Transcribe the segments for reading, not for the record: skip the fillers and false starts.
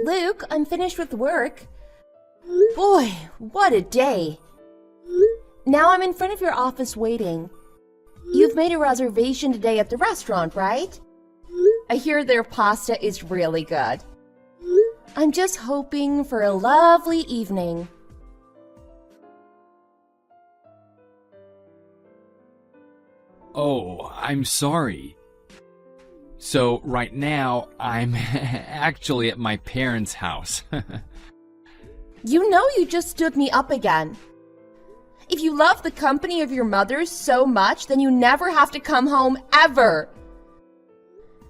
Luke, I'm finished with work. Boy, what a day. Now I'm in front of your office waiting. You've made a reservation today at the restaurant, right? I hear their pasta is really good. I'm just hoping for a lovely evening. Oh, I'm sorry. So right now, I'm actually at my parents' house. You know you just stood me up again. If you love the company of your mother so much, then you never have to come home ever.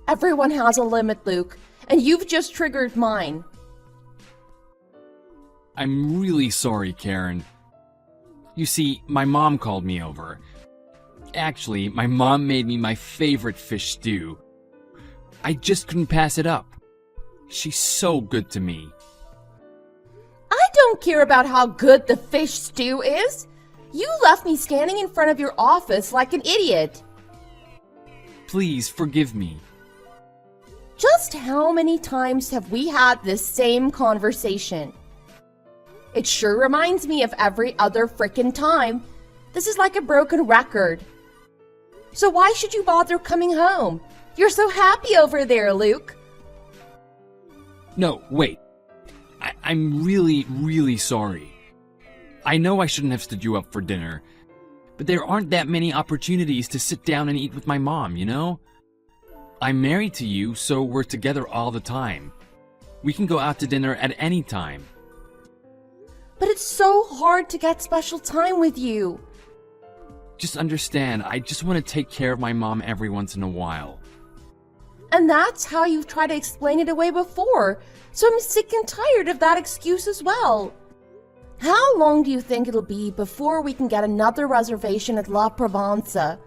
Everyone has a limit, Luke, and you've just triggered mine. I'm really sorry, Karen. You see, my mom called me over. Actually, my mom made me my favorite fish stew. I just couldn't pass it up. She's so good to me. I don't care about how good the fish stew is. You left me standing in front of your office like an idiot. Please forgive me. Just how many times have we had this same conversation? It sure reminds me of every other frickin' time. This is like a broken record. So why should you bother coming home? You're so happy over there, Luke. No, wait. I'm really sorry. I know I shouldn't have stood you up for dinner, but there aren't that many opportunities to sit down and eat with my mom, you know? I'm married to you, so we're together all the time. We can go out to dinner at any time. But it's so hard to get special time with you. Just understand, I just want to take care of my mom every once in a while. And that's how you've tried to explain it away before, so I'm sick and tired of that excuse as well. How long do you think it'll be before we can get another reservation at La Provenza?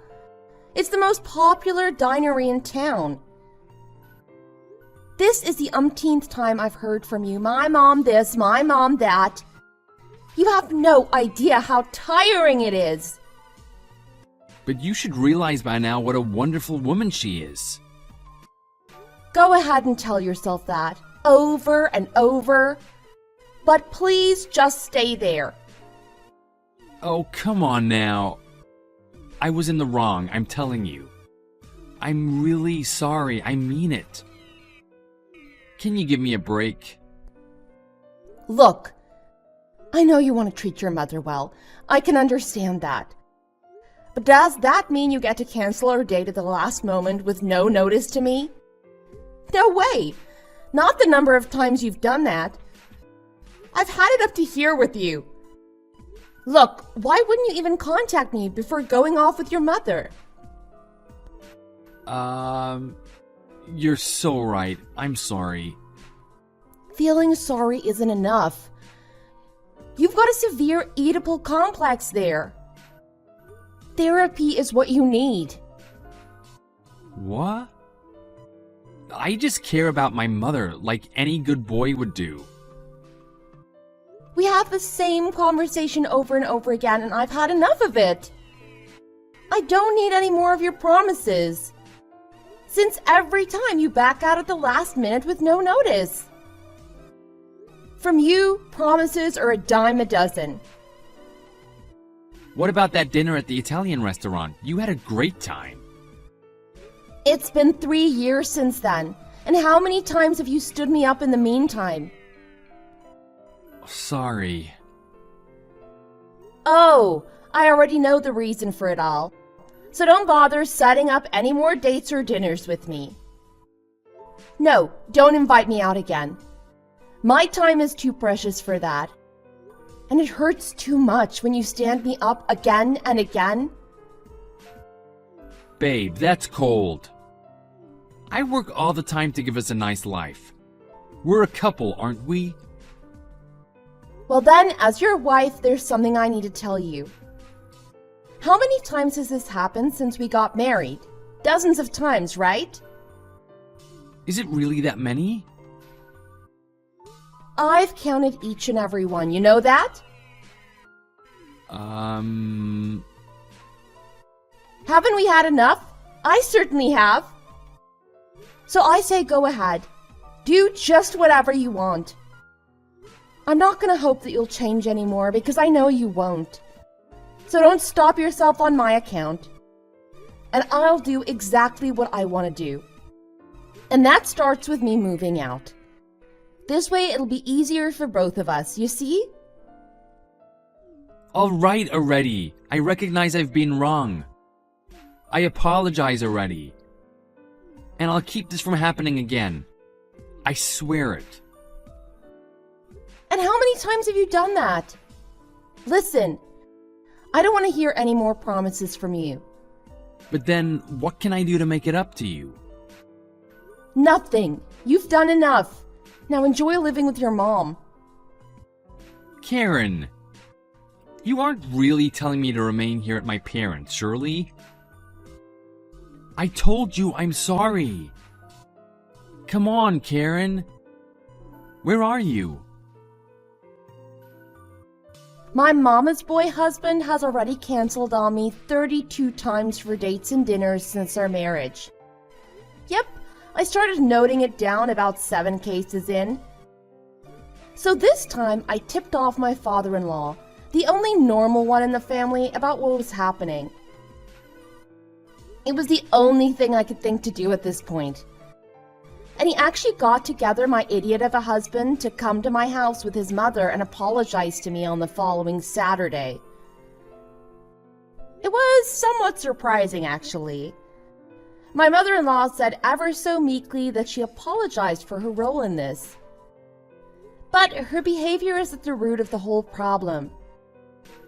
It's the most popular dinery in town. This is the umpteenth time I've heard from you. My mom this, my mom that. You have no idea how tiring it is. But you should realize by now what a wonderful woman she is. Go ahead and tell yourself that, over and over. But please just stay there. Oh, come on now. I was in the wrong, I'm telling you. I'm really sorry, I mean it. Can you give me a break? Look, I know you want to treat your mother well. I can understand that. But does that mean you get to cancel our date at the last moment with no notice to me? No way! Not the number of times you've done that. I've had it up to here with you. Look, why wouldn't you even contact me before going off with your mother? You're so right. I'm sorry. Feeling sorry isn't enough. You've got a severe Oedipal complex there. Therapy is what you need. What? I just care about my mother like any good boy would do. We have the same conversation over and over again, and I've had enough of it. I don't need any more of your promises. Since every time you back out at the last minute with no notice. From you, promises are a dime a dozen. What about that dinner at the Italian restaurant? You had a great time. It's been 3 years since then, and how many times have you stood me up in the meantime? Sorry. Oh, I already know the reason for it all. So don't bother setting up any more dates or dinners with me. No, don't invite me out again. My time is too precious for that. And it hurts too much when you stand me up again and again. Babe, that's cold. I work all the time to give us a nice life. We're a couple, aren't we? Well then, as your wife, there's something I need to tell you. How many times has this happened since we got married? Dozens of times, right? Is it really that many? I've counted each and every one, you know that? Haven't we had enough? I certainly have. So I say go ahead. Do just whatever you want. I'm not gonna hope that you'll change anymore because I know you won't. So don't stop yourself on my account. And I'll do exactly what I want to do. And that starts with me moving out. This way it'll be easier for both of us, you see? All right already. I recognize I've been wrong. I apologize already. And I'll keep this from happening again. I swear it. And how many times have you done that? Listen, I don't want to hear any more promises from you. But then, what can I do to make it up to you? Nothing. You've done enough. Now enjoy living with your mom. Karen, you aren't really telling me to remain here at my parents', surely? I told you I'm sorry. Come on, Karen. Where are you? My mama's boy husband has already canceled on me 32 times for dates and dinners since our marriage. Yep, I started noting it down about 7 cases in. So this time I tipped off my father-in-law, the only normal one in the family, about what was happening. It was the only thing I could think to do at this point. And he actually got together my idiot of a husband to come to my house with his mother and apologize to me on the following Saturday. It was somewhat surprising, actually. My mother-in-law said ever so meekly that she apologized for her role in this. But her behavior is at the root of the whole problem.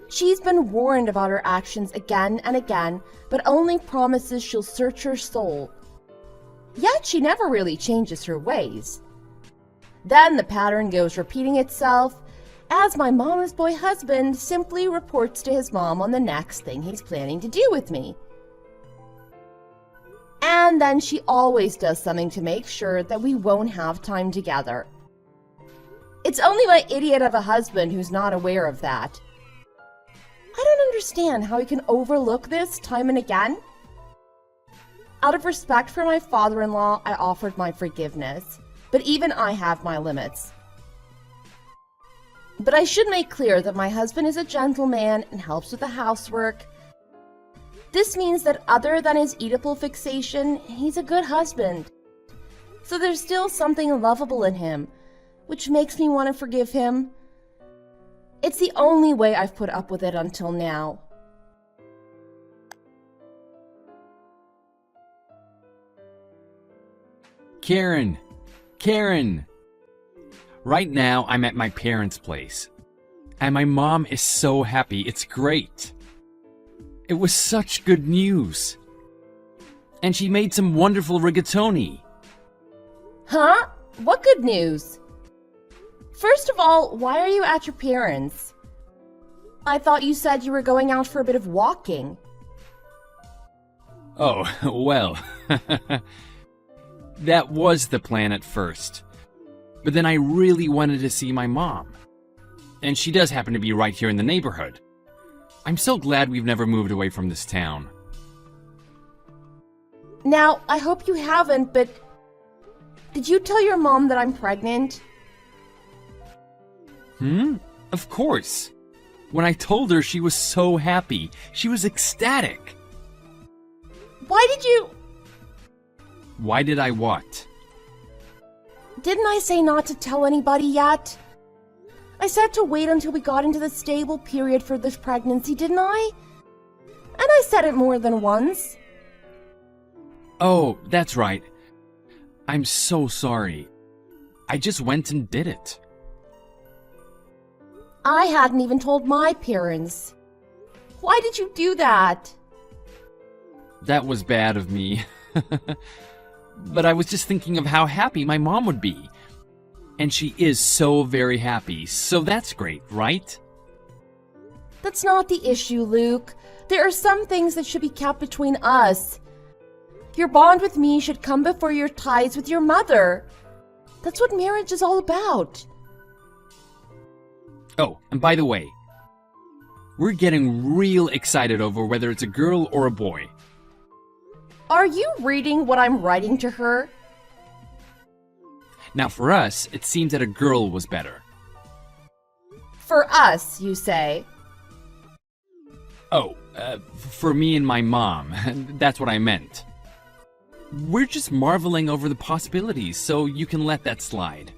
She's been warned about her actions again and again, but only promises she'll search her soul. Yet she never really changes her ways. Then the pattern goes repeating itself as my mama's boy husband simply reports to his mom on the next thing he's planning to do with me. And then she always does something to make sure that we won't have time together. It's only my idiot of a husband who's not aware of that. I don't understand how he can overlook this time and again. Out of respect for my father-in-law, I offered my forgiveness, but even I have my limits. But I should make clear that my husband is a gentleman and helps with the housework. This means that other than his Oedipal fixation, he's a good husband. So there's still something lovable in him, which makes me want to forgive him. It's the only way I've put up with it until now. Karen! Right now, I'm at my parents' place. And my mom is so happy. It's great. It was such good news. And she made some wonderful rigatoni. Huh? What good news? First of all, why are you at your parents'? I thought you said you were going out for a bit of walking. Oh, well. That was the plan at first. But then I really wanted to see my mom. And she does happen to be right here in the neighborhood. I'm so glad we've never moved away from this town. Now, I hope you haven't, but did you tell your mom that I'm pregnant? Of course. When I told her, she was so happy. She was ecstatic. Why did you... Why did I what? Didn't I say not to tell anybody yet? I said to wait until we got into the stable period for this pregnancy, didn't I? And I said it more than once. Oh, that's right. I'm so sorry. I just went and did it. I hadn't even told my parents. Why did you do that? That was bad of me. But I was just thinking of how happy my mom would be. And she is so very happy, so that's great, right? That's not the issue, Luke. There are some things that should be kept between us. Your bond with me should come before your ties with your mother. That's what marriage is all about. Oh, and by the way, we're getting real excited over whether it's a girl or a boy. Are you reading what I'm writing to her? Now for us, it seems that a girl was better. For us, you say. Oh, for me and my mom. That's what I meant. We're just marveling over the possibilities, so you can let that slide.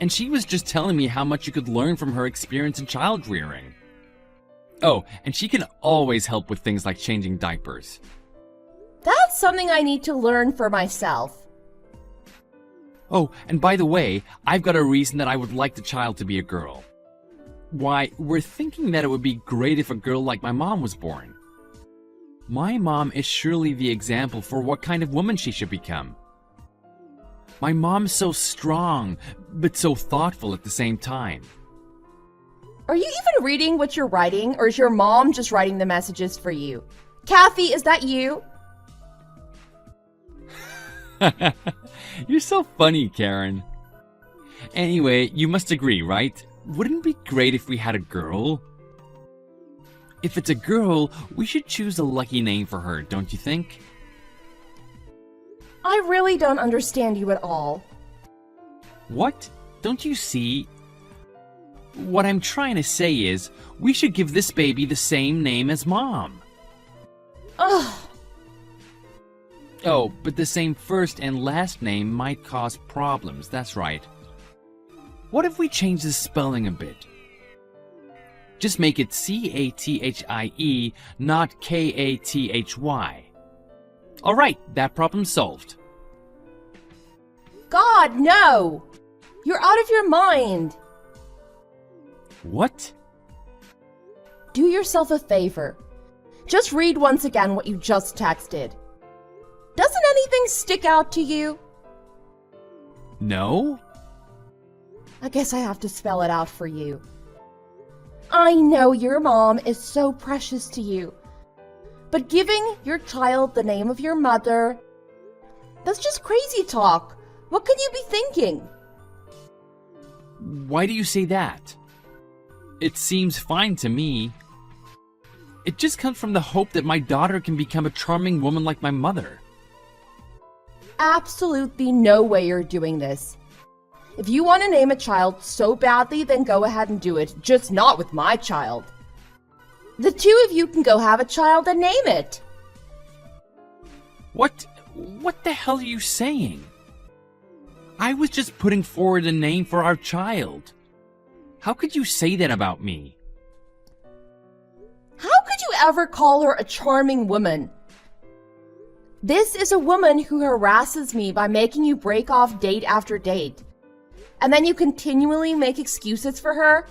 And she was just telling me how much you could learn from her experience in child rearing. Oh, and she can always help with things like changing diapers. That's something I need to learn for myself. Oh, and by the way, I've got a reason that I would like the child to be a girl. Why, we're thinking that it would be great if a girl like my mom was born. My mom is surely the example for what kind of woman she should become. My mom's so strong, but so thoughtful at the same time. Are you even reading what you're writing, or is your mom just writing the messages for you? Kathy, is that you? You're so funny, Karen. Anyway, you must agree, right? Wouldn't it be great if we had a girl? If it's a girl, we should choose a lucky name for her, don't you think? I really don't understand you at all. What? Don't you see? What I'm trying to say is, we should give this baby the same name as Mom. Ugh. Oh, but the same first and last name might cause problems, that's right. What if we change the spelling a bit? Just make it C-A-T-H-I-E, not K-A-T-H-Y. Alright, that problem's solved. God, no! You're out of your mind! What? Do yourself a favor. Just read once again what you just texted. Doesn't anything stick out to you? No? I guess I have to spell it out for you. I know your mom is so precious to you, but giving your child the name of your mother, that's just crazy talk. What can you be thinking? Why do you say that? It seems fine to me. It just comes from the hope that my daughter can become a charming woman like my mother. Absolutely no way you're doing this. If you want to name a child so badly, then go ahead and do it, just not with my child. The two of you can go have a child and name it. What the hell are you saying? I was just putting forward a name for our child. How could you say that about me? How could you ever call her a charming woman? This is a woman who harasses me by making you break off date after date. And then you continually make excuses for her?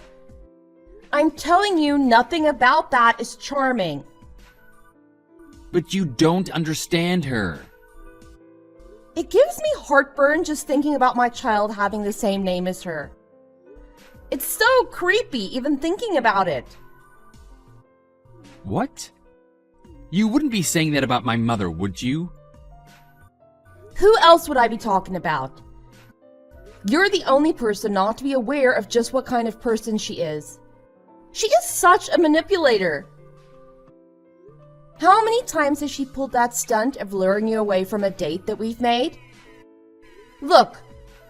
I'm telling you, nothing about that is charming. But you don't understand her. It gives me heartburn just thinking about my child having the same name as her. It's so creepy even thinking about it. What? You wouldn't be saying that about my mother, would you? Who else would I be talking about? You're the only person not to be aware of just what kind of person she is. She is such a manipulator. How many times has she pulled that stunt of luring you away from a date that we've made? Look,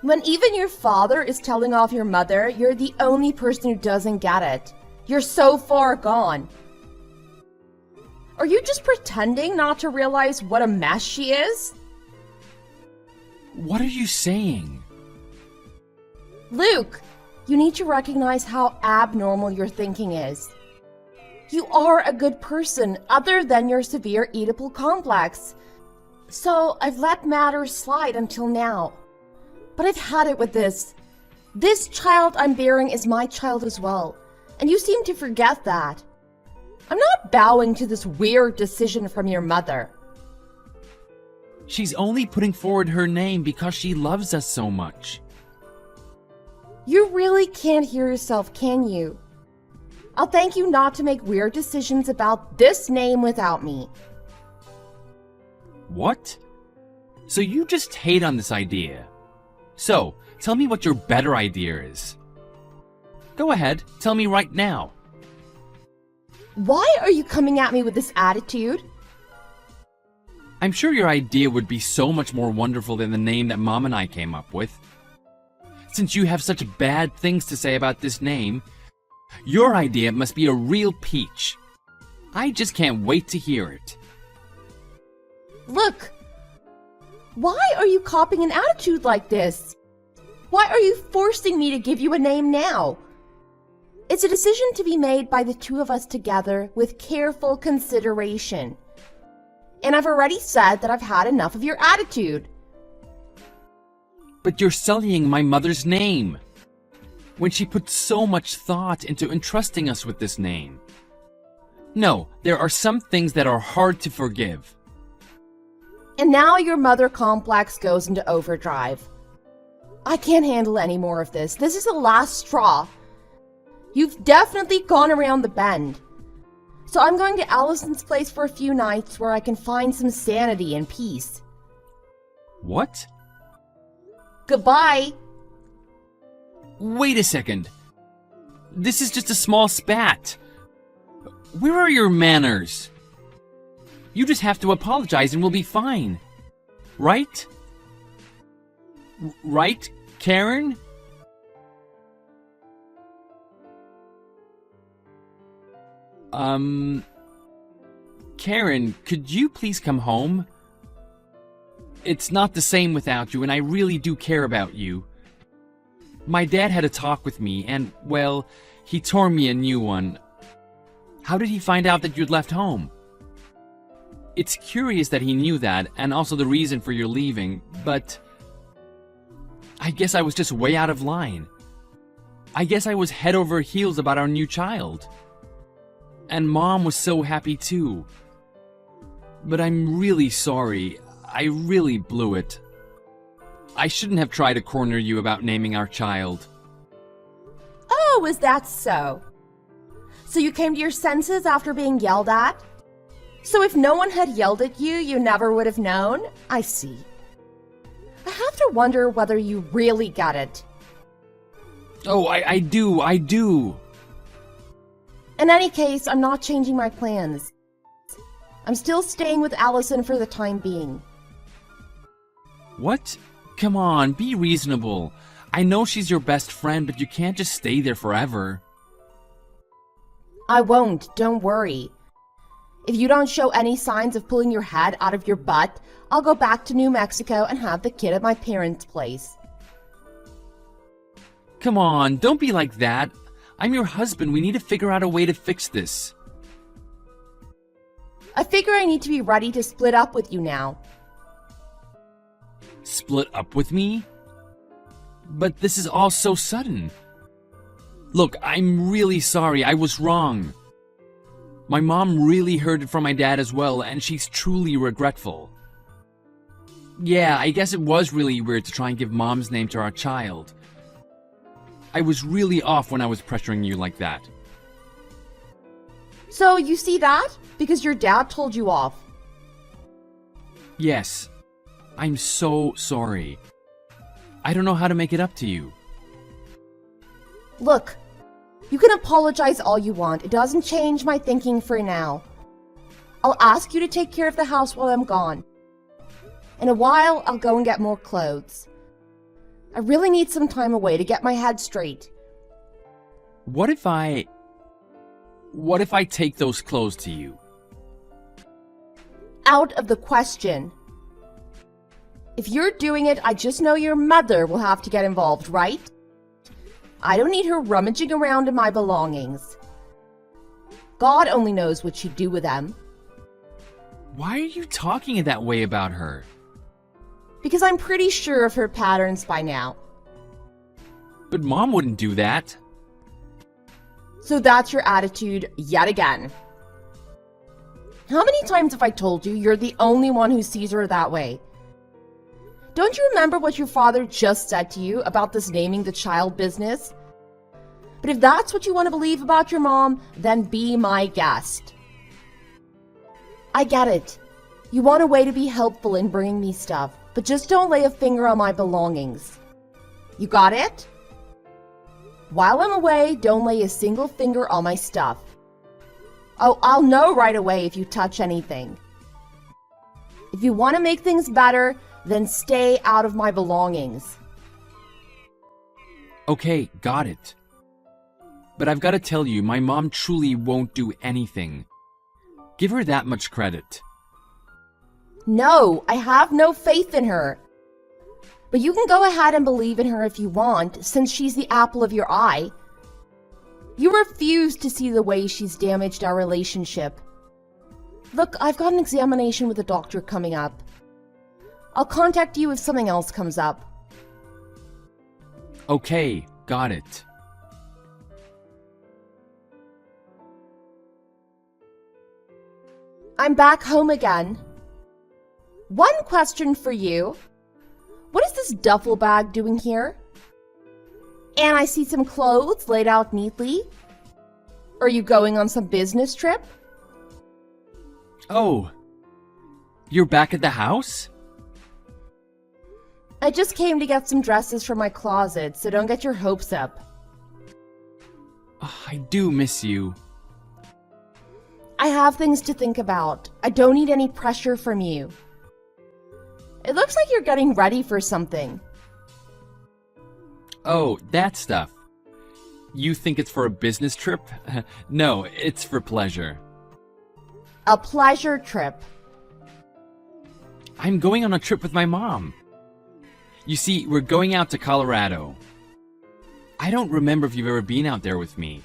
when even your father is telling off your mother, you're the only person who doesn't get it. You're so far gone. Are you just pretending not to realize what a mess she is? What are you saying? Luke, you need to recognize how abnormal your thinking is. You are a good person other than your severe Oedipal complex. So I've let matters slide until now. But I've had it with this. This child I'm bearing is my child as well, and you seem to forget that. I'm not bowing to this weird decision from your mother. She's only putting forward her name because she loves us so much. You really can't hear yourself, can you? I'll thank you not to make weird decisions about this name without me. What? So you just hate on this idea. So, tell me what your better idea is. Go ahead, tell me right now. Why are you coming at me with this attitude? I'm sure your idea would be so much more wonderful than the name that Mom and I came up with. Since you have such bad things to say about this name, your idea must be a real peach. I just can't wait to hear it. Look, why are you copying an attitude like this? Why are you forcing me to give you a name now? It's a decision to be made by the two of us together with careful consideration. And I've already said that I've had enough of your attitude. But you're sullying my mother's name, when she put so much thought into entrusting us with this name. No, there are some things that are hard to forgive. And now your mother complex goes into overdrive. I can't handle any more of this. This is the last straw. You've definitely gone around the bend. So I'm going to Allison's place for a few nights where I can find some sanity and peace. What? Goodbye. Wait a second. This is just a small spat. Where are your manners? You just have to apologize and we'll be fine. Right? Right, Karen? Karen, could you please come home? It's not the same without you, and I really do care about you. My dad had a talk with me, and, well, he tore me a new one. How did he find out that you'd left home? It's curious that he knew that, and also the reason for your leaving, but I guess I was just way out of line. I guess I was head over heels about our new child. And Mom was so happy too. But I'm really sorry. I really blew it. I shouldn't have tried to corner you about naming our child. Oh, is that so? So you came to your senses after being yelled at? So if no one had yelled at you, you never would have known? I see. I have to wonder whether you really get it. Oh, I do. In any case, I'm not changing my plans. I'm still staying with Allison for the time being. What? Come on, be reasonable. I know she's your best friend, but you can't just stay there forever. I won't, don't worry. If you don't show any signs of pulling your head out of your butt, I'll go back to New Mexico and have the kid at my parents' place. Come on, don't be like that. I'm your husband. We need to figure out a way to fix this. I figure I need to be ready to split up with you now. Split up with me? But this is all so sudden. Look, I'm really sorry. I was wrong. My mom really heard it from my dad as well, and she's truly regretful. Yeah, I guess it was really weird to try and give Mom's name to our child. I was really off when I was pressuring you like that. So you see that? Because your dad told you off. Yes. I'm so sorry. I don't know how to make it up to you. Look, you can apologize all you want. It doesn't change my thinking for now. I'll ask you to take care of the house while I'm gone. In a while, I'll go and get more clothes. I really need some time away to get my head straight. What if I take those clothes to you? Out of the question. If you're doing it, I just know your mother will have to get involved, right? I don't need her rummaging around in my belongings. God only knows what she'd do with them. Why are you talking that way about her? Because I'm pretty sure of her patterns by now. But Mom wouldn't do that. So that's your attitude yet again. How many times have I told you you're the only one who sees her that way? Don't you remember what your father just said to you about this naming the child business? But if that's what you want to believe about your mom, then be my guest. I get it. You want a way to be helpful in bringing me stuff, but just don't lay a finger on my belongings. You got it? While I'm away, don't lay a single finger on my stuff. Oh, I'll know right away if you touch anything. If you want to make things better, then stay out of my belongings. Okay, got it. But I've got to tell you, my mom truly won't do anything. Give her that much credit. No, I have no faith in her. But you can go ahead and believe in her if you want, since she's the apple of your eye. You refuse to see the way she's damaged our relationship. Look, I've got an examination with a doctor coming up. I'll contact you if something else comes up. Okay, got it. I'm back home again. One question for you. What is this duffel bag doing here? And I see some clothes laid out neatly. Are you going on some business trip? Oh, you're back at the house? I just came to get some dresses from my closet, so don't get your hopes up. Oh, I do miss you. I have things to think about. I don't need any pressure from you. It looks like you're getting ready for something. Oh, that stuff. You think it's for a business trip? No, it's for pleasure. A pleasure trip. I'm going on a trip with my mom. You see, we're going out to Colorado. I don't remember if you've ever been out there with me.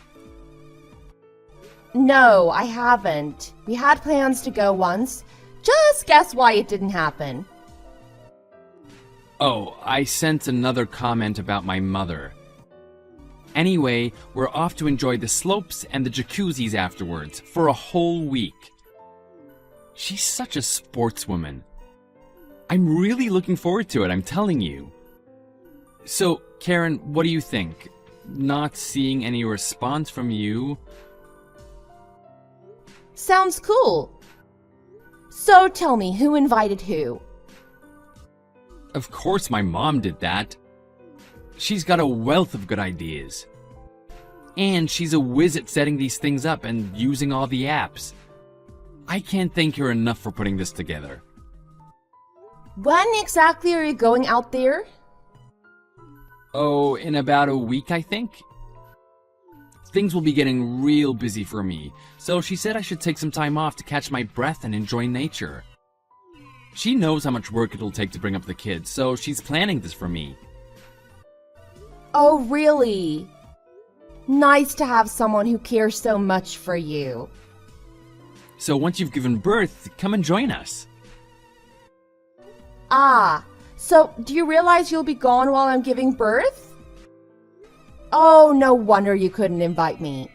No, I haven't. We had plans to go once. Just guess why it didn't happen. Oh, I sent another comment about my mother. Anyway, we're off to enjoy the slopes and the jacuzzis afterwards for a whole week. She's such a sportswoman. I'm really looking forward to it, I'm telling you. So, Karen, what do you think? Not seeing any response from you? Sounds cool. So tell me, who invited who? Of course my mom did that. She's got a wealth of good ideas. And she's a whiz at setting these things up and using all the apps. I can't thank her enough for putting this together. When exactly are you going out there? Oh, in about a week, I think. Things will be getting real busy for me, so she said I should take some time off to catch my breath and enjoy nature. She knows how much work it'll take to bring up the kids, so she's planning this for me. Oh, really? Nice to have someone who cares so much for you. So once you've given birth, come and join us. Ah, so do you realize you'll be gone while I'm giving birth? Oh, no wonder you couldn't invite me.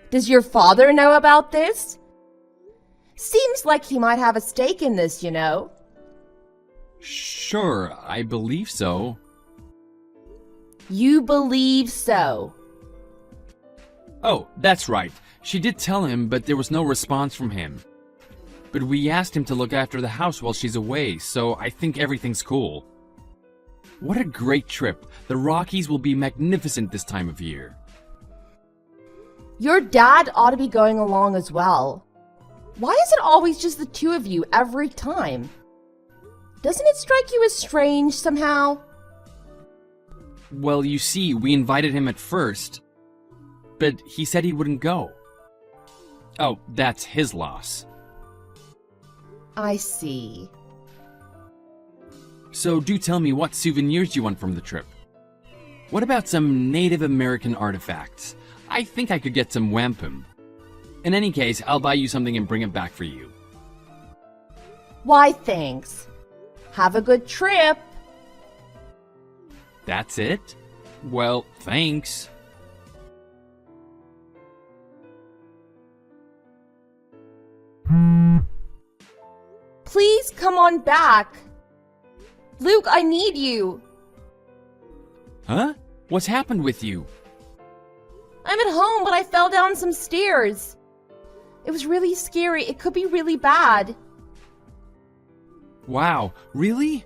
Does your father know about this? Seems like he might have a stake in this, you know. Sure, I believe so. You believe so? Oh, that's right. She did tell him, but there was no response from him. But we asked him to look after the house while she's away, so I think everything's cool. What a great trip. The Rockies will be magnificent this time of year. Your dad ought to be going along as well. Why is it always just the two of you every time? Doesn't it strike you as strange somehow? Well, you see, we invited him at first, but he said he wouldn't go. Oh, that's his loss. I see. So do tell me what souvenirs you want from the trip. What about some Native American artifacts? I think I could get some wampum. In any case, I'll buy you something and bring it back for you. Why, thanks. Have a good trip. That's it? Well, thanks. Please come on back. Luke, I need you. Huh? What's happened with you? I'm at home, but I fell down some stairs. It was really scary. It could be really bad. Wow, really?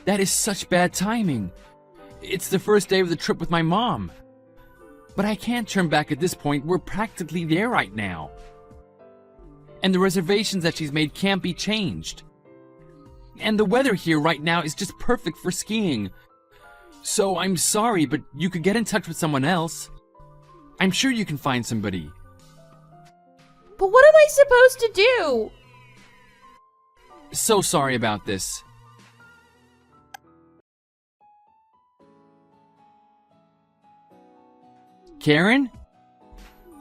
That is such bad timing. It's the first day of the trip with my mom. But I can't turn back at this point. We're practically there right now. And the reservations that she's made can't be changed. And the weather here right now is just perfect for skiing. So I'm sorry, but you could get in touch with someone else. I'm sure you can find somebody. But what am I supposed to do? So sorry about this. Karen?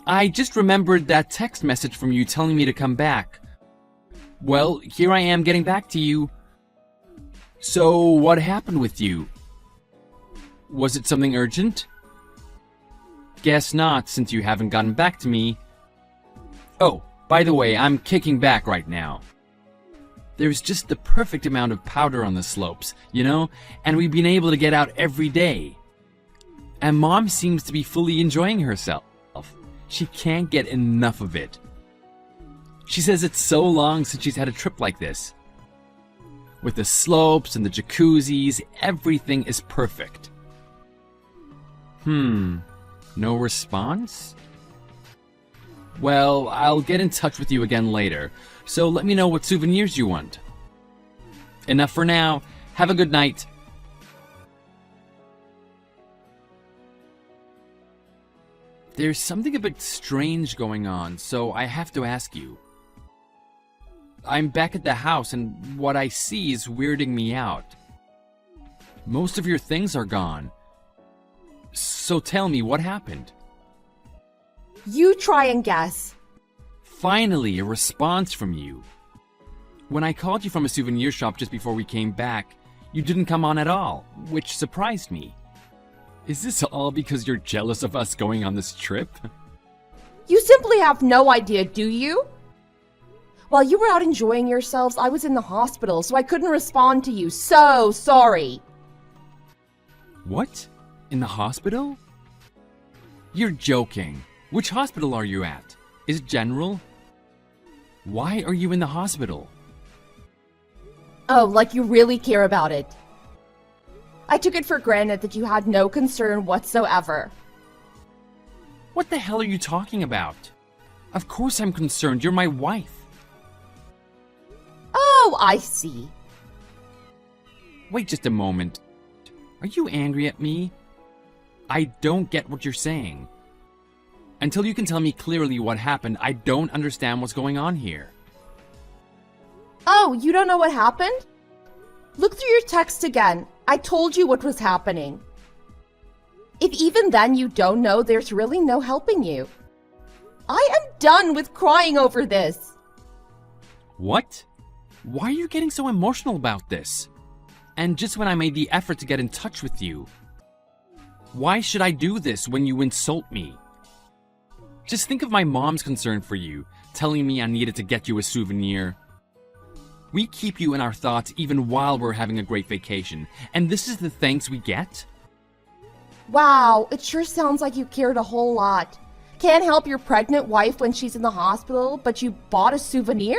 I just remembered that text message from you telling me to come back. Well, here I am getting back to you. So, what happened with you? Was it something urgent? Guess not, since you haven't gotten back to me. Oh, by the way, I'm kicking back right now. There's just the perfect amount of powder on the slopes, you know? And we've been able to get out every day. And Mom seems to be fully enjoying herself. She can't get enough of it. She says it's so long since she's had a trip like this. With the slopes and the jacuzzis, everything is perfect. No response? Well, I'll get in touch with you again later, so let me know what souvenirs you want. Enough for now. Have a good night. There's something a bit strange going on, so I have to ask you. I'm back at the house, and what I see is weirding me out. Most of your things are gone. So tell me, what happened? You try and guess. Finally, a response from you. When I called you from a souvenir shop just before we came back, you didn't come on at all, which surprised me. Is this all because you're jealous of us going on this trip? You simply have no idea, do you? While you were out enjoying yourselves, I was in the hospital, so I couldn't respond to you. So sorry. What? In the hospital? You're joking. Which hospital are you at? Is it general? Why are you in the hospital? Oh, like you really care about it. I took it for granted that you had no concern whatsoever. What the hell are you talking about? Of course I'm concerned. You're my wife. Oh, I see. Wait just a moment. Are you angry at me? I don't get what you're saying. Until you can tell me clearly what happened, I don't understand what's going on here. Oh, you don't know what happened? Look through your text again. I told you what was happening. If even then you don't know, there's really no helping you. I am done with crying over this. What? Why are you getting so emotional about this? And just when I made the effort to get in touch with you. Why should I do this when you insult me? Just think of my mom's concern for you, telling me I needed to get you a souvenir. We keep you in our thoughts even while we're having a great vacation, and this is the thanks we get? Wow, it sure sounds like you cared a whole lot. Can't help your pregnant wife when she's in the hospital, but you bought a souvenir?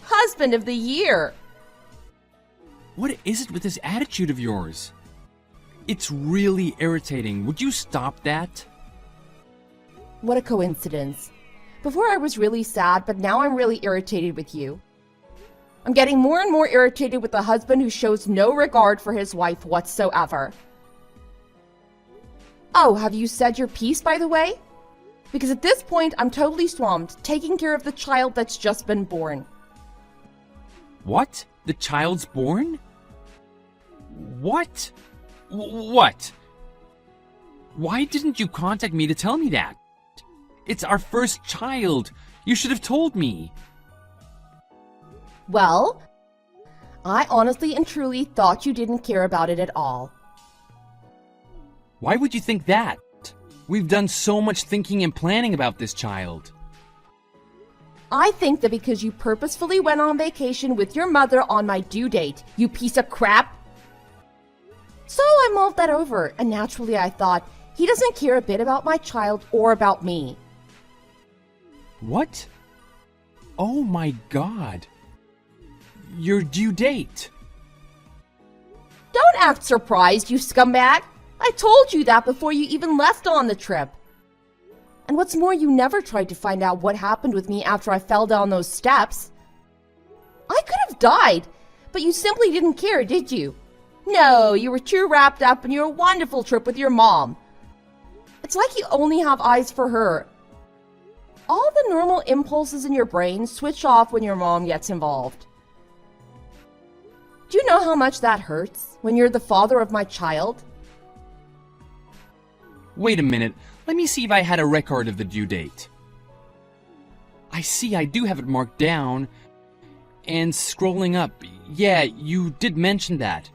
Husband of the year! What is it with this attitude of yours? It's really irritating. Would you stop that? What a coincidence. Before I was really sad, but now I'm really irritated with you. I'm getting more and more irritated with a husband who shows no regard for his wife whatsoever. Oh, have you said your piece, by the way? Because at this point, I'm totally swamped, taking care of the child that's just been born. What? The child's born? What? What? Why didn't you contact me to tell me that? It's our first child. You should have told me. Well, I honestly and truly thought you didn't care about it at all. Why would you think that? We've done so much thinking and planning about this child. I think that because you purposefully went on vacation with your mother on my due date, you piece of crap. So I mulled that over, and naturally I thought, he doesn't care a bit about my child or about me. What? Oh my God. Your due date. Don't act surprised, you scumbag. I told you that before you even left on the trip. And what's more, you never tried to find out what happened with me after I fell down those steps. I could have died, But you simply didn't care, did you? No, you were too wrapped up in your wonderful trip with your mom. It's like you only have eyes for her. All the normal impulses in your brain switch off when your mom gets involved. Do you know how much that hurts when you're the father of my child? Wait a minute. Let me see if I had a record of the due date. I see I do have it marked down. And scrolling up, yeah, you did mention that.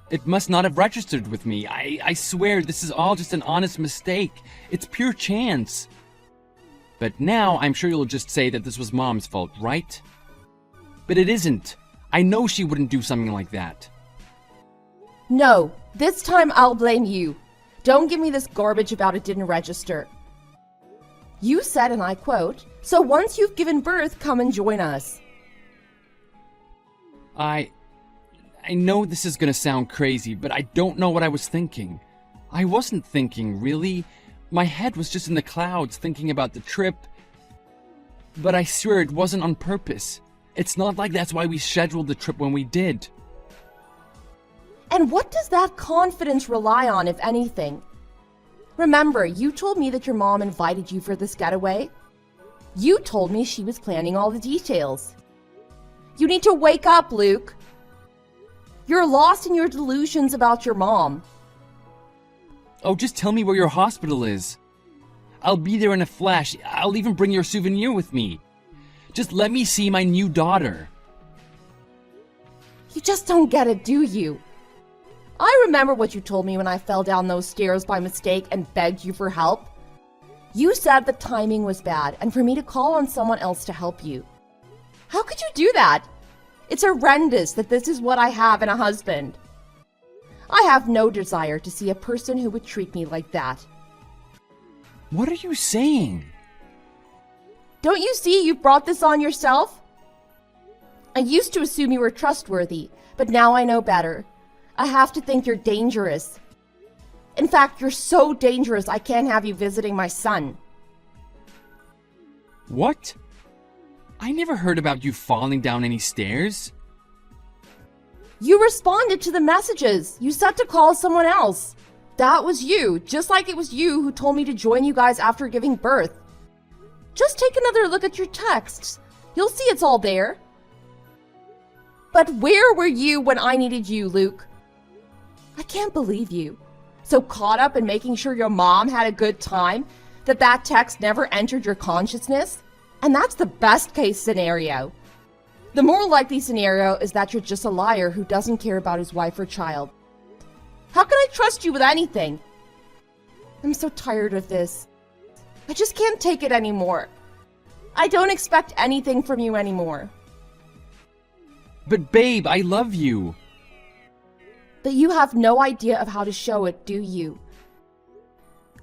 It must not have registered with me. I swear this is all just an honest mistake. It's pure chance. But now I'm sure you'll just say that this was Mom's fault, right? But it isn't. I know she wouldn't do something like that. No, this time I'll blame you. Don't give me this garbage about it didn't register. You said, and I quote, "So once you've given birth, come and join us." I know this is gonna sound crazy, but I don't know what I was thinking. I wasn't thinking, really. My head was just in the clouds thinking about the trip. But I swear it wasn't on purpose. It's not like that's why we scheduled the trip when we did. And what does that confidence rely on, if anything? Remember, you told me that your mom invited you for this getaway. You told me she was planning all the details. You need to wake up, Luke. You're lost in your delusions about your mom. Oh, just tell me where your hospital is. I'll be there in a flash. I'll even bring your souvenir with me. Just let me see my new daughter. You just don't get it, do you? I remember what you told me when I fell down those stairs by mistake and begged you for help. You said the timing was bad and for me to call on someone else to help you. How could you do that? It's horrendous that this is what I have in a husband. I have no desire to see a person who would treat me like that. What are you saying? Don't you see you've brought this on yourself? I used to assume you were trustworthy, but now I know better. I have to think you're dangerous. In fact, you're so dangerous I can't have you visiting my son. What? I never heard about you falling down any stairs. You responded to the messages. You said to call someone else. That was you, just like it was you who told me to join you guys after giving birth. Just take another look at your texts. You'll see it's all there. But where were you when I needed you, Luke? I can't believe you. So caught up in making sure your mom had a good time that text never entered your consciousness? And that's the best case scenario. The more likely scenario is that you're just a liar who doesn't care about his wife or child. How can I trust you with anything? I'm so tired of this. I just can't take it anymore. I don't expect anything from you anymore. But babe, I love you. But you have no idea of how to show it, do you?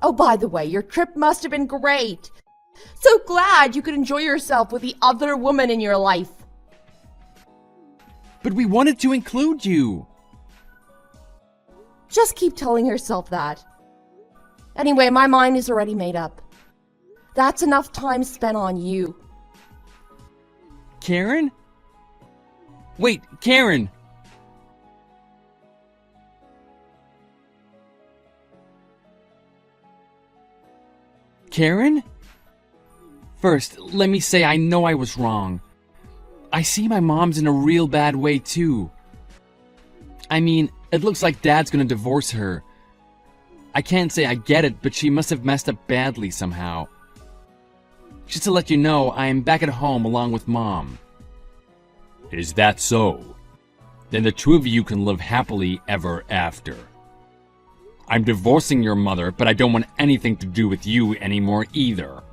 Oh, by the way, your trip must have been great. So glad you could enjoy yourself with the other woman in your life. But we wanted to include you. Just keep telling yourself that. Anyway, my mind is already made up. That's enough time spent on you. Karen? Wait, Karen! Karen? First, let me say I know I was wrong. I see my mom's in a real bad way too. I mean, it looks like Dad's gonna divorce her. I can't say I get it, but she must have messed up badly somehow. Just to let you know, I am back at home along with Mom. Is that so? Then the two of you can live happily ever after. I'm divorcing your mother, but I don't want anything to do with you anymore either.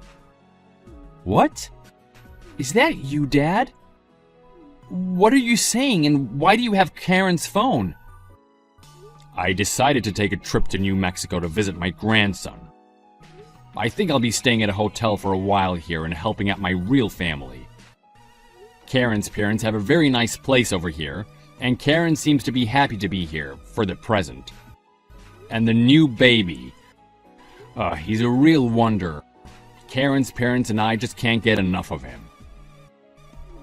What? Is that you, Dad? What are you saying, and why do you have Karen's phone? I decided to take a trip to New Mexico to visit my grandson. I think I'll be staying at a hotel for a while here and helping out my real family. Karen's parents have a very nice place over here, and Karen seems to be happy to be here, for the present. And the new baby. He's a real wonder. Karen's parents and I just can't get enough of him.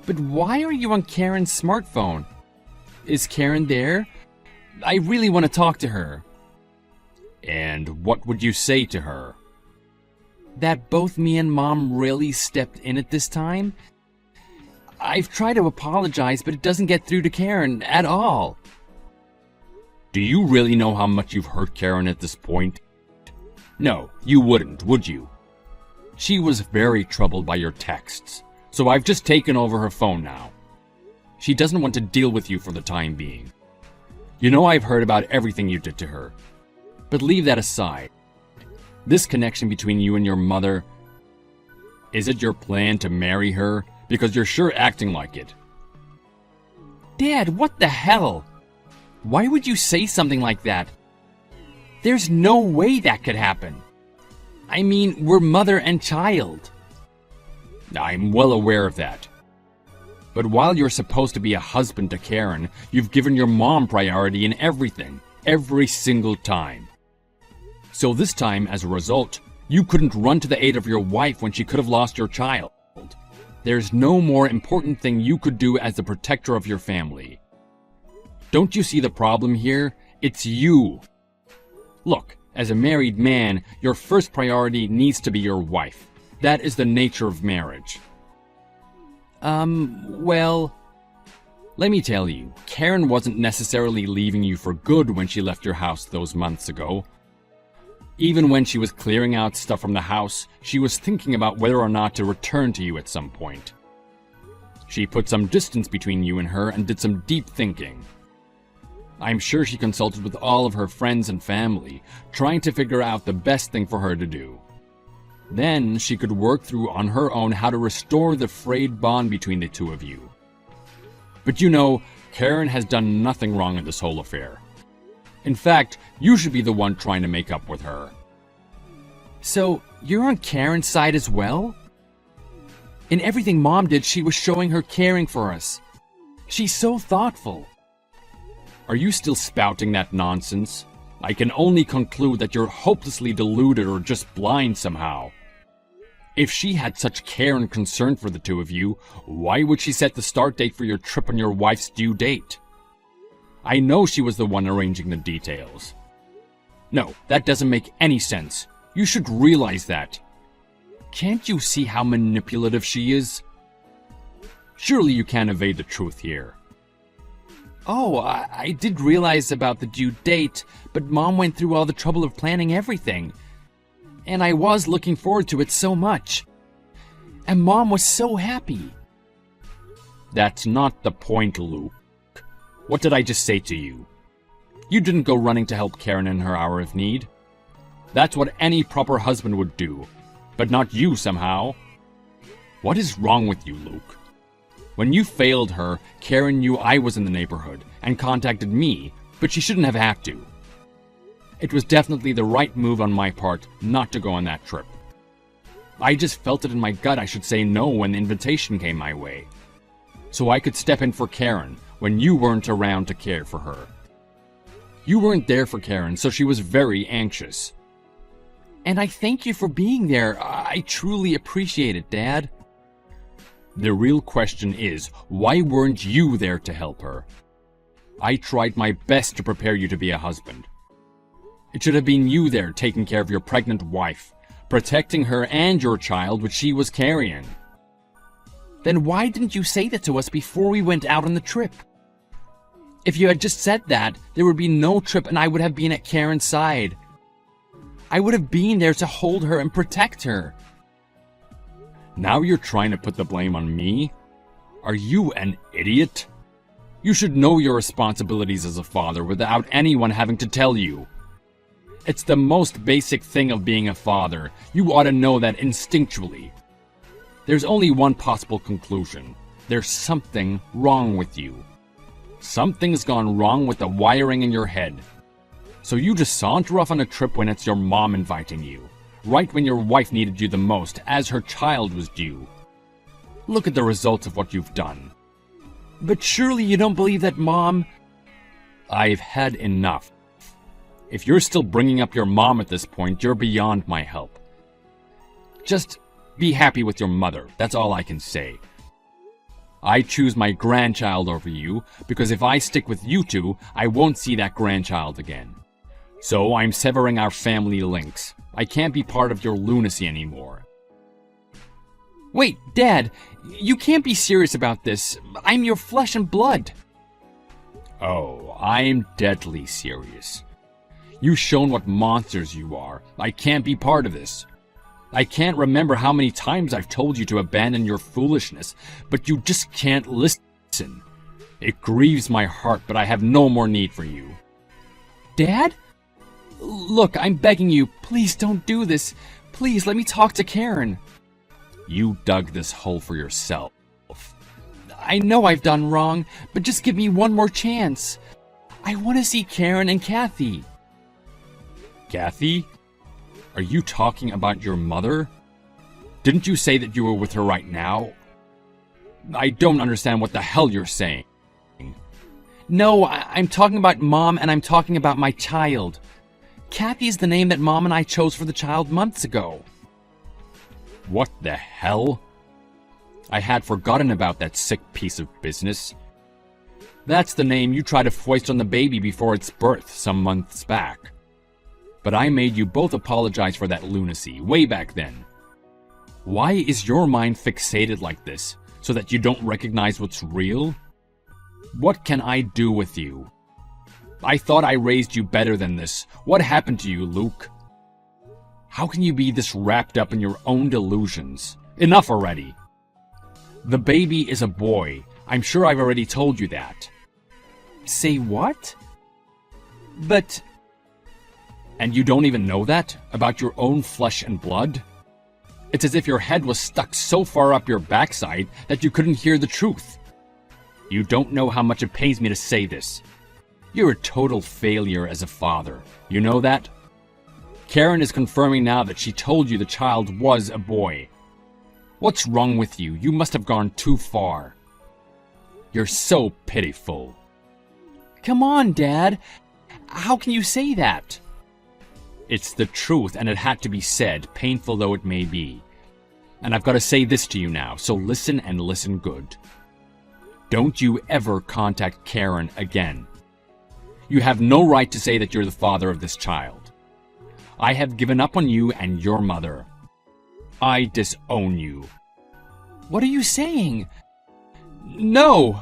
But why are you on Karen's smartphone? Is Karen there? I really want to talk to her. And what would you say to her? That both me and Mom really stepped in at this time? I've tried to apologize, but it doesn't get through to Karen at all. Do you really know how much you've hurt Karen at this point? No, you wouldn't, would you? She was very troubled by your texts, so I've just taken over her phone now. She doesn't want to deal with you for the time being. You know I've heard about everything you did to her. But leave that aside. This connection between you and your mother, is it your plan to marry her? Because you're sure acting like it. Dad, what the hell? Why would you say something like that? There's no way that could happen. I mean, we're mother and child. I'm well aware of that. But while you're supposed to be a husband to Karen, you've given your mom priority in everything, every single time. So this time, as a result, you couldn't run to the aid of your wife when she could have lost your child. There's no more important thing you could do as the protector of your family. Don't you see the problem here? It's you. Look, as a married man, your first priority needs to be your wife. That is the nature of marriage. Well, let me tell you, Karen wasn't necessarily leaving you for good when she left your house those months ago. Even when she was clearing out stuff from the house, she was thinking about whether or not to return to you at some point. She put some distance between you and her and did some deep thinking. I'm sure she consulted with all of her friends and family, trying to figure out the best thing for her to do. Then she could work through on her own how to restore the frayed bond between the two of you. But you know, Karen has done nothing wrong in this whole affair. In fact, you should be the one trying to make up with her. So, you're on Karen's side as well? In everything Mom did, she was showing her caring for us. She's so thoughtful. Are you still spouting that nonsense? I can only conclude that you're hopelessly deluded or just blind somehow. If she had such care and concern for the two of you, why would she set the start date for your trip on your wife's due date? I know she was the one arranging the details. No, that doesn't make any sense. You should realize that. Can't you see how manipulative she is? Surely you can't evade the truth here. Oh, I did realize about the due date, but Mom went through all the trouble of planning everything. And I was looking forward to it so much. And Mom was so happy. That's not the point, Luke. What did I just say to you? You didn't go running to help Karen in her hour of need. That's what any proper husband would do, but not you somehow. What is wrong with you, Luke? When you failed her, Karen knew I was in the neighborhood and contacted me, but she shouldn't have had to. It was definitely the right move on my part not to go on that trip. I just felt it in my gut I should say no when the invitation came my way, so I could step in for Karen when you weren't around to care for her. You weren't there for Karen, so she was very anxious. And I thank you for being there. I truly appreciate it, Dad. The real question is, why weren't you there to help her? I tried my best to prepare you to be a husband. It should have been you there taking care of your pregnant wife, protecting her and your child which she was carrying. Then why didn't you say that to us before we went out on the trip? If you had just said that, there would be no trip and I would have been at Karen's side. I would have been there to hold her and protect her. Now you're trying to put the blame on me? Are you an idiot? You should know your responsibilities as a father without anyone having to tell you. It's the most basic thing of being a father. You ought to know that instinctually. There's only one possible conclusion. There's something wrong with you. Something's gone wrong with the wiring in your head. So you just saunter off on a trip when it's your mom inviting you, right when your wife needed you the most, as her child was due. Look at the results of what you've done. But surely you don't believe that Mom... I've had enough. If you're still bringing up your mom at this point, you're beyond my help. Just be happy with your mother, that's all I can say. I choose my grandchild over you because if I stick with you two, I won't see that grandchild again. So I'm severing our family links. I can't be part of your lunacy anymore. Wait, Dad, you can't be serious about this. I'm your flesh and blood. Oh, I'm deadly serious. You've shown what monsters you are. I can't be part of this. I can't remember how many times I've told you to abandon your foolishness, but you just can't listen. It grieves my heart, but I have no more need for you. Dad? Look, I'm begging you, please don't do this. Please, let me talk to Karen. You dug this hole for yourself. I know I've done wrong, but just give me one more chance. I want to see Karen and Kathy. Kathy? Are you talking about your mother? Didn't you say that you were with her right now? I don't understand what the hell you're saying. No, I'm talking about Mom, and I'm talking about my child. Kathy is the name that Mom and I chose for the child months ago. What the hell? I had forgotten about that sick piece of business. That's the name you tried to foist on the baby before its birth some months back. But I made you both apologize for that lunacy way back then. Why is your mind fixated like this, so that you don't recognize what's real? What can I do with you? I thought I raised you better than this. What happened to you, Luke? How can you be this wrapped up in your own delusions? Enough already. The baby is a boy. I'm sure I've already told you that. Say what? But... And you don't even know that? About your own flesh and blood? It's as if your head was stuck so far up your backside that you couldn't hear the truth. You don't know how much it pains me to say this. You're a total failure as a father. You know that? Karen is confirming now that she told you the child was a boy. What's wrong with you? You must have gone too far. You're so pitiful. Come on, Dad. How can you say that? It's the truth, and it had to be said, painful though it may be. And I've got to say this to you now, so listen and listen good. Don't you ever contact Karen again. You have no right to say that you're the father of this child. I have given up on you and your mother. I disown you. What are you saying? No!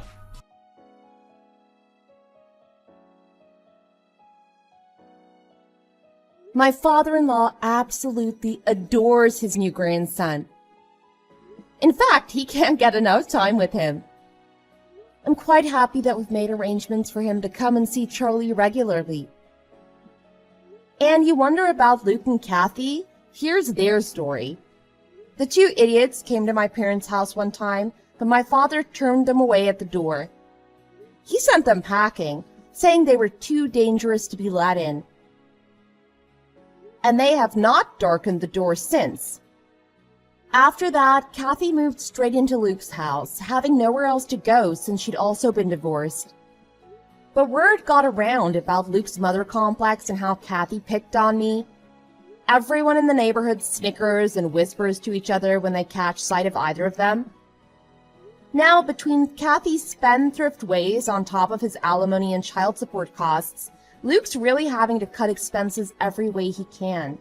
My father-in-law absolutely adores his new grandson. In fact, he can't get enough time with him. I'm quite happy that we've made arrangements for him to come and see Charlie regularly. And you wonder about Luke and Kathy? Here's their story. The two idiots came to my parents' house one time, but my father turned them away at the door. He sent them packing, saying they were too dangerous to be let in. And they have not darkened the door since. After that, Kathy moved straight into Luke's house, having nowhere else to go since she'd also been divorced. But word got around about Luke's mother complex and how Kathy picked on me. Everyone in the neighborhood snickers and whispers to each other when they catch sight of either of them. Now, between Kathy's spendthrift ways on top of his alimony and child support costs, Luke's really having to cut expenses every way he can.